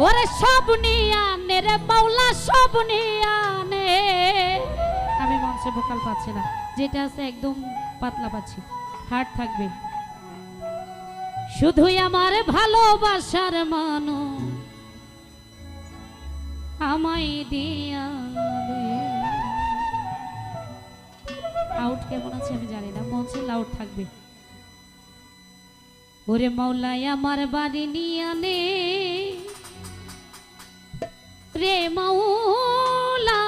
ওরে সব নিয়ানে রে মাওলা সব নিয়ানে। আমি মঞ্চে ভোকাল পাচ্ছি না, যেটা আছে একদম পাতলা পাচ্ছি, হার্ড থাকবে। শুধুই আমার ভালোবাসার মানুষ আমায় দিয়া দে। আউট কেমন আছে আমি জানি না, মঞ্চে লাউড থাকবে। ওরে মাওলাই আমার বাড়ি নিয়ানে রে মাওলা,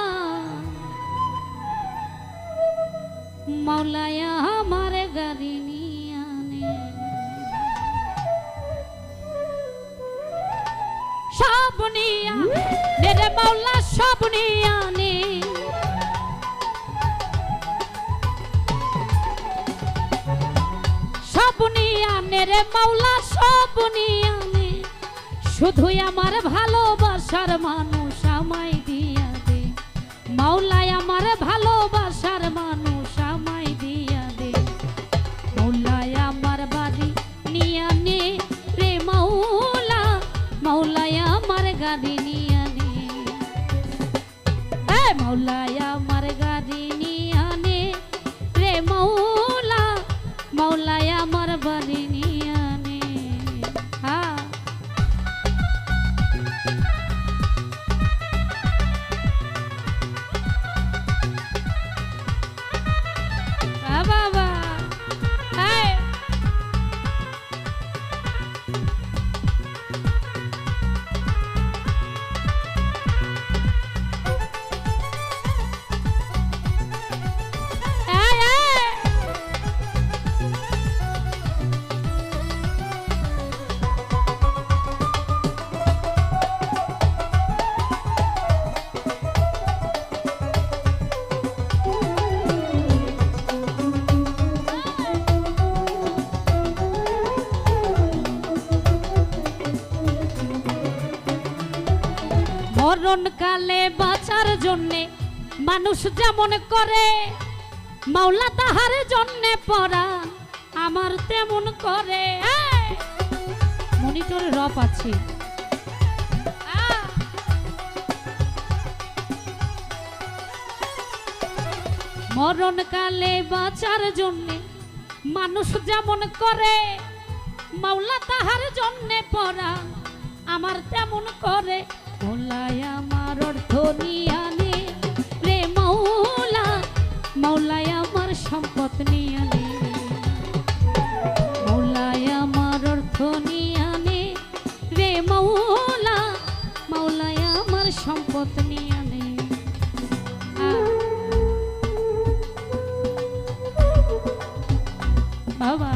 মাওলাই আমার গাড়ি নিয়ানে। সব নিয়ানে রে মাওলা সব নিয়ানে। সব নিয়ানে রে মাওলা সব নিয়ানে। শুধুই আমার ভালোবাসার মানুষ আমায় দিয়া দে। মাওলাই আমার ভালোবাসার মানুষ আমায় দিয়া দে। মাওলাই আমার বাড়ি নিয়ানে রে মাওলা, মাওলাই আমার গাড়ি নিয়ানে। মাওলাই আমার গাড়ি নিয়ানে রে মাওলা, মাওলাই আমার বাড়ি নিয়ানে। হ্যাঁ বাবা মরণকালে বাঁচার জন্যে মানুষ যেমন করে, মাওলা তাহার জন্যে পরাণ আমার তেমন করে। মনিটরে রপ আছে। মরণকালে বাঁচার জন্যে মানুষ যেমন করে, মাওলা তাহার জন্যে পরাণ আমার তেমন করে। মাওলাই আমার অর্থ নিয়ানে রে মাওলা, মাওলাই আমার সম্পদ নিয়ানে। মাওলাই আমার অর্থ নিয়ানে রে মাওলা, মাওলাই আমার সম্পদ নিয়ানে। বাবা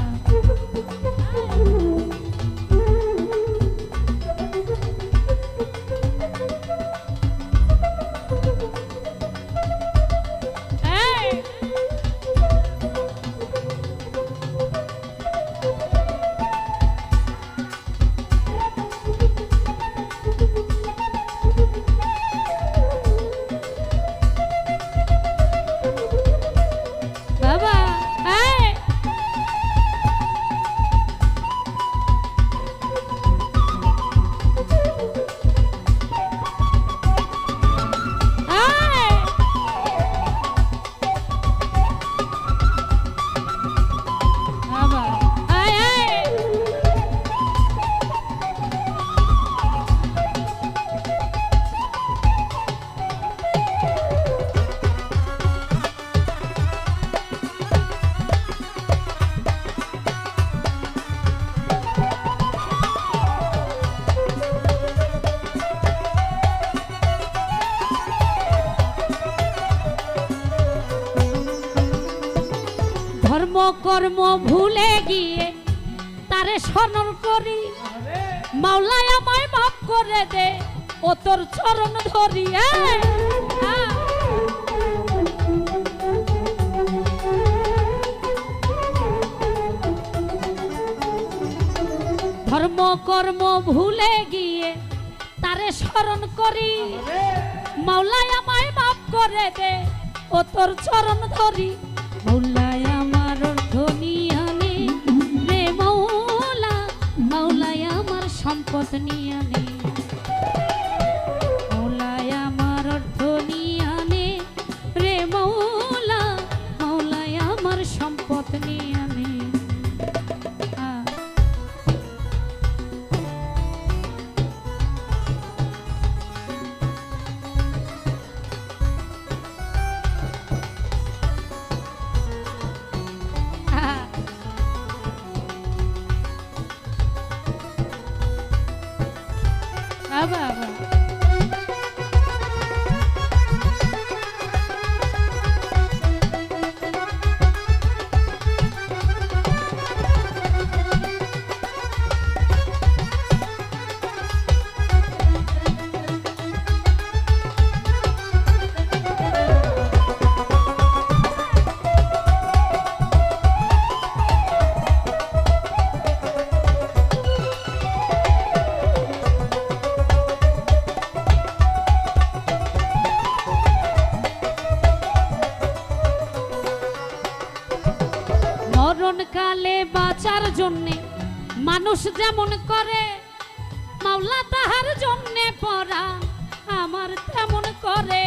ধর্ম কর্ম ভুলে গিয়ে তারে স্মরণ করি, মাওলাই আমায় মাফ করে দে ও তোর চরণ ধরি। ধর্ম কর্ম ভুলে গিয়ে তারে স্মরণ করি, মাওলাই আমায় মাফ করে দে ও তোর চরণ ধরি। মাওলাই আমার অর্থ নিয়ানে রে মাওলা, মাওলাই আমার সম্পদ নিয়ানে। কালে বাঁচার জন্যে মানুষ যেমন করে, মাওলা তাহার জন্যে পরাণ আমার তেমন করে।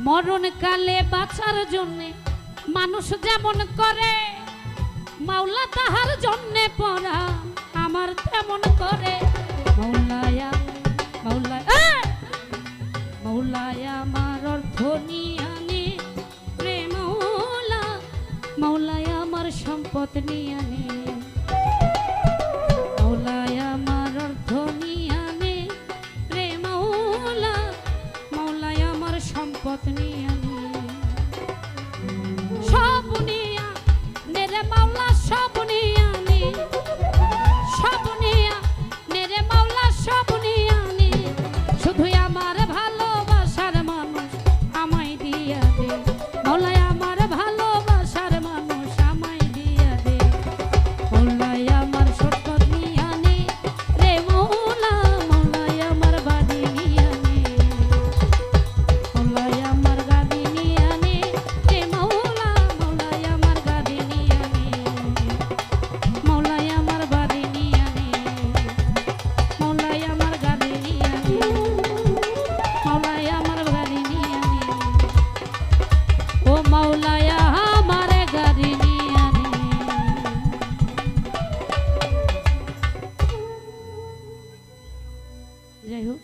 মরণ কালে বাঁচার জন্যে মানুষ যেমন করে, মাওলা তাহার জন্যে পরাণ আমার তেমন করে। মৌলায়া মৌলায়া মৌলায়া আমার অর্থ নিয়ানে রে মৌলা, মৌলায়া আমার সম্পদ নিয়ানে, মৌলায়া আমার অর্থ নিয়ানে রে মৌলা, মৌলায়া আমার সম্পদ নিয়ানে। সব নিয়া নেরে মাওলা, সব নিয়ানে, সব নিয়া নেরে মাওলা, সব নিয়ানে। শুধু আমার ভালোবাসার মানুষ আমায় দিয়া দে, মৌলা আমার ভালোবাসার মানুষ আমায় দিয়া দে। মৌলা আমার সম্পদ নিয়ানে রে মৌলা, মৌলা আমার বাড়ি নিয়ানে, মৌলা আমার গাড়ি নিয়ানে রে মৌলা, মৌলা আমার গাড়ি নিয়ানে, মৌলা আমার বাড়ি নিয়ানে, মৌলা আমার গাড়ি নিয়ানে, মৌলা আমার গাড়ি নিয়ানে, ও মৌলা আমার গাড়ি নিয়ানে। যাই হোক,